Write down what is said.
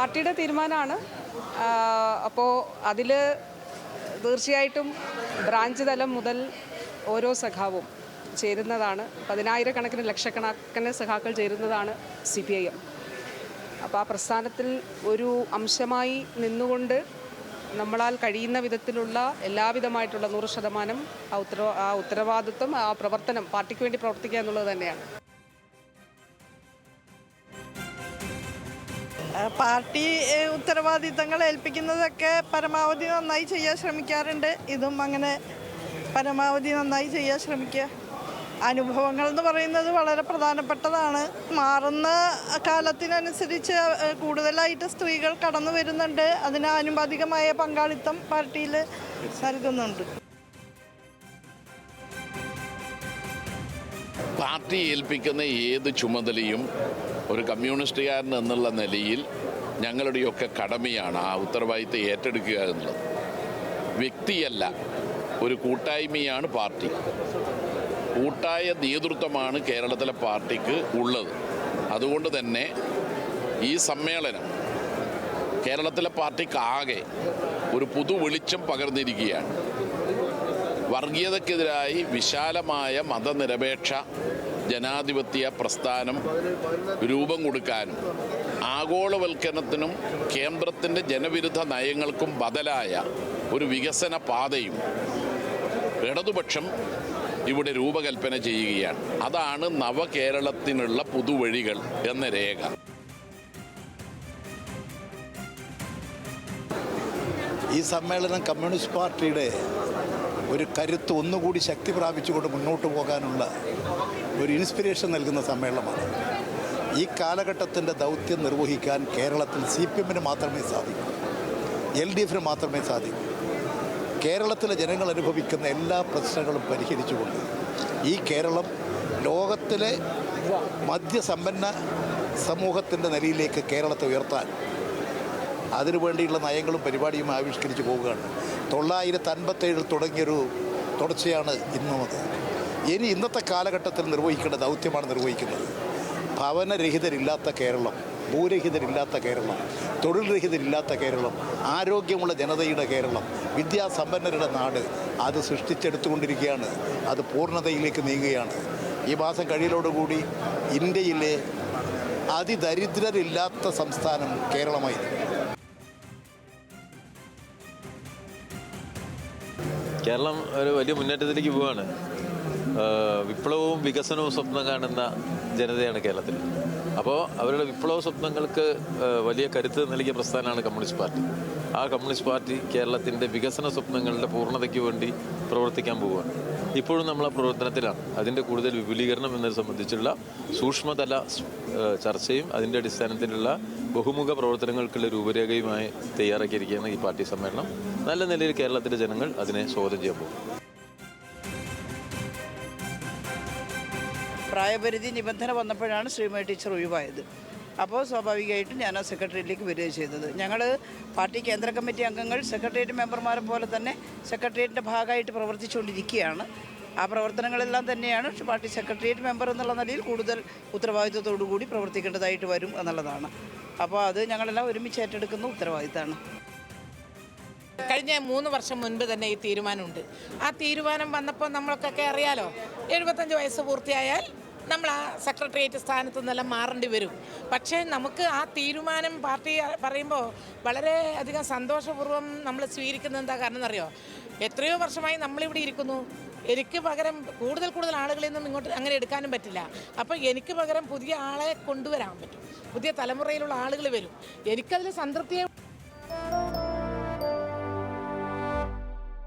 പാർട്ടിയുടെ തീരുമാനമാണ്. അപ്പോൾ അതിൽ തീർച്ചയായിട്ടും ബ്രാഞ്ച് തലം മുതൽ ഓരോ സഖാവും ചേരുന്നതാണ്. പതിനായിരക്കണക്കിന് ലക്ഷക്കണക്കിന് സഖാക്കൾ ചേരുന്നതാണ് CPIM. അപ്പോൾ ആ പ്രസ്ഥാനത്തിൽ ഒരു അംശമായി നിന്നുകൊണ്ട് നമ്മളാൽ കഴിയുന്ന വിധത്തിലുള്ള എല്ലാവിധമായിട്ടുള്ള 100% ആ ഉത്തരവാദിത്വം, ആ പ്രവർത്തനം, പാർട്ടിക്ക് വേണ്ടി പ്രവർത്തിക്കുക എന്നുള്ളത് തന്നെയാണ്. പാർട്ടി ഉത്തരവാദിത്തങ്ങൾ ഏൽപ്പിക്കുന്നതൊക്കെ പരമാവധി നന്നായി ചെയ്യാൻ ശ്രമിക്കാറുണ്ട്. ഇതും അങ്ങനെ പരമാവധി നന്നായി ചെയ്യാൻ ശ്രമിക്കുക. അനുഭവങ്ങൾ എന്ന് പറയുന്നത് വളരെ പ്രധാനപ്പെട്ടതാണ്. മാറുന്ന കാലത്തിനനുസരിച്ച് കൂടുതലായിട്ട് സ്ത്രീകൾ കടന്നു വരുന്നുണ്ട്. അതിന് ആനുപാതികമായ പങ്കാളിത്തം പാർട്ടിയിൽ നൽകുന്നുണ്ട്. പാർട്ടി ഏൽപ്പിക്കുന്ന ഏത് ചുമതലയും ഒരു കമ്മ്യൂണിസ്റ്റുകാരൻ എന്നുള്ള നിലയിൽ ഞങ്ങളുടെയൊക്കെ കടമയാണ് ആ ഉത്തരവാദിത്തം ഏറ്റെടുക്കുക എന്നുള്ളത്. വ്യക്തിയല്ല, ഒരു കൂട്ടായ്മയാണ് പാർട്ടി. കൂട്ടായ നേതൃത്വമാണ് കേരളത്തിലെ പാർട്ടിക്ക് ഉള്ളത്. അതുകൊണ്ട് തന്നെ ഈ സമ്മേളനം കേരളത്തിലെ പാർട്ടിക്കാകെ ഒരു പുതു വെളിച്ചം പകർന്നിരിക്കുകയാണ്. വർഗീയതയ്ക്കെതിരായി വിശാലമായ മതനിരപേക്ഷ ജനാധിപത്യ പ്രസ്ഥാനം രൂപം കൊടുക്കാനും ആഗോളവൽക്കരണത്തിനും കേന്ദ്രത്തിൻ്റെ ജനവിരുദ്ധ നയങ്ങൾക്കും ബദലായ ഒരു വികസന പാതയും ഇടതുപക്ഷം ഇവിടെ രൂപകൽപ്പന ചെയ്യുകയാണ്. അതാണ് നവകേരളത്തിനുള്ള പുതുവഴികൾ എന്ന രേഖ. ഈ സമ്മേളനം കമ്മ്യൂണിസ്റ്റ് പാർട്ടിയുടെ ഒരു കരുത്ത് ഒന്നുകൂടി ശക്തി പ്രാപിച്ചുകൊണ്ട് മുന്നോട്ട് പോകാനുള്ള ഒരു ഇൻസ്പിരേഷൻ നൽകുന്ന സമ്മേളനമാണ്. ഈ കാലഘട്ടത്തിൻ്റെ ദൗത്യം നിർവഹിക്കാൻ കേരളത്തിൽ CPM-ന് മാത്രമേ സാധിക്കൂ, LDF-ന് മാത്രമേ സാധിക്കൂ. കേരളത്തിലെ ജനങ്ങൾ അനുഭവിക്കുന്ന എല്ലാ പ്രശ്നങ്ങളും പരിഹരിച്ചുകൊണ്ട് ഈ കേരളം ലോകത്തിലെ മധ്യസമ്പന്ന സമൂഹത്തിൻ്റെ നിലയിലേക്ക് കേരളത്തെ ഉയർത്താൻ അതിനുവേണ്ടിയുള്ള നയങ്ങളും പരിപാടിയും ആവിഷ്കരിച്ച് പോവുകയാണ്. 957 തുടങ്ങിയൊരു തുടർച്ചയാണ് ഇന്നത്. ഇനി ഇന്നത്തെ കാലഘട്ടത്തിൽ നിർവഹിക്കേണ്ട ദൗത്യമാണ് നിർവഹിക്കുന്നത്. ഭവനരഹിതരില്ലാത്ത കേരളം, ഭൂരഹിതരില്ലാത്ത കേരളം, തൊഴിൽ രഹിതരില്ലാത്ത കേരളം, ആരോഗ്യമുള്ള ജനതയുടെ കേരളം, വിദ്യാസമ്പന്നരുടെ നാട്, അത് സൃഷ്ടിച്ചെടുത്തുകൊണ്ടിരിക്കുകയാണ്. അത് പൂർണ്ണതയിലേക്ക് നീങ്ങുകയാണ്. ഈ മാസം കഴിയലോടുകൂടി ഇന്ത്യയിലെ അതിദരിദ്രരില്ലാത്ത സംസ്ഥാനം കേരളമായിരിക്കും. കേരളം ഒരു വലിയ മുന്നേറ്റത്തിലേക്ക് പോവുകയാണ്. വിപ്ലവവും വികസനവും സ്വപ്നം കാണുന്ന ജനതയാണ് കേരളത്തിൽ. അപ്പോൾ അവരുടെ വിപ്ലവ സ്വപ്നങ്ങൾക്ക് വലിയ കരുത്ത് നൽകിയ പ്രസ്ഥാനമാണ് കമ്മ്യൂണിസ്റ്റ് പാർട്ടി. ആ കമ്മ്യൂണിസ്റ്റ് പാർട്ടി കേരളത്തിൻ്റെ വികസന സ്വപ്നങ്ങളുടെ പൂർണ്ണതയ്ക്ക് വേണ്ടി പ്രവർത്തിക്കാൻ പോവുകയാണ്. ഇപ്പോഴും നമ്മൾ ആ പ്രവർത്തനത്തിലാണ്. അതിൻ്റെ കൂടുതൽ വിപുലീകരണം എന്നത് സംബന്ധിച്ചുള്ള സൂക്ഷ്മതല ചർച്ചയും അതിൻ്റെ അടിസ്ഥാനത്തിലുള്ള ബഹുമുഖ പ്രവർത്തനങ്ങൾക്കുള്ള രൂപരേഖയുമായി തയ്യാറാക്കിയിരിക്കുകയാണ് ഈ പാർട്ടി സമ്മേളനം. നല്ല നിലയിൽ കേരളത്തിലെ ജനങ്ങൾ അതിനെ സ്വാഗതം ചെയ്യാൻ പോകും. പ്രായപരിധി നിബന്ധന വന്നപ്പോഴാണ് ശ്രീമതി ടീച്ചർ ഒഴിവായത്. അപ്പോൾ സ്വാഭാവികമായിട്ടും ഞാൻ ആ സെക്രട്ടേറിയറ്റിലേക്ക് വരികയാണ് ചെയ്തത്. ഞങ്ങൾ പാർട്ടി കേന്ദ്ര കമ്മിറ്റി അംഗങ്ങൾ സെക്രട്ടേറിയറ്റ് മെമ്പർമാരെ പോലെ തന്നെ സെക്രട്ടേറിയറ്റിൻ്റെ ഭാഗമായിട്ട് പ്രവർത്തിച്ചുകൊണ്ടിരിക്കുകയാണ്. ആ പ്രവർത്തനങ്ങളെല്ലാം തന്നെയാണ് പാർട്ടി സെക്രട്ടേറിയറ്റ് മെമ്പർ എന്നുള്ള നിലയിൽ കൂടുതൽ ഉത്തരവാദിത്വത്തോടു കൂടി പ്രവർത്തിക്കേണ്ടതായിട്ട് വരും എന്നുള്ളതാണ്. അപ്പോൾ അത് ഞങ്ങളെല്ലാം ഒരുമിച്ച് ഏറ്റെടുക്കുന്ന ഉത്തരവാദിത്തമാണ്. കഴിഞ്ഞ 3 വർഷം മുൻപ് തന്നെ ഈ തീരുമാനമുണ്ട്. ആ തീരുമാനം വന്നപ്പോൾ നമ്മൾക്കൊക്കെ അറിയാലോ, 75 വയസ്സ് പൂർത്തിയായാൽ നമ്മൾ ആ സെക്രട്ടേറിയറ്റ് സ്ഥാനത്ത് നിന്നെല്ലാം മാറേണ്ടി വരും. പക്ഷേ നമുക്ക് ആ തീരുമാനം പാർട്ടി പറയുമ്പോൾ വളരെ അധികം സന്തോഷപൂർവ്വം നമ്മൾ സ്വീകരിക്കുന്നത് എന്താ കാരണം എന്നറിയോ? എത്രയോ വർഷമായി നമ്മളിവിടെ ഇരിക്കുന്നു. എനിക്ക് പകരം കൂടുതൽ ആളുകളെയൊന്നും ഇങ്ങോട്ട് അങ്ങനെ എടുക്കാനും പറ്റില്ല. അപ്പോൾ എനിക്ക് പകരം പുതിയ ആളെ കൊണ്ടുവരാൻ പറ്റും. പുതിയ തലമുറയിലുള്ള ആളുകൾ വരും. എനിക്കതിൽ സംതൃപ്തിയെ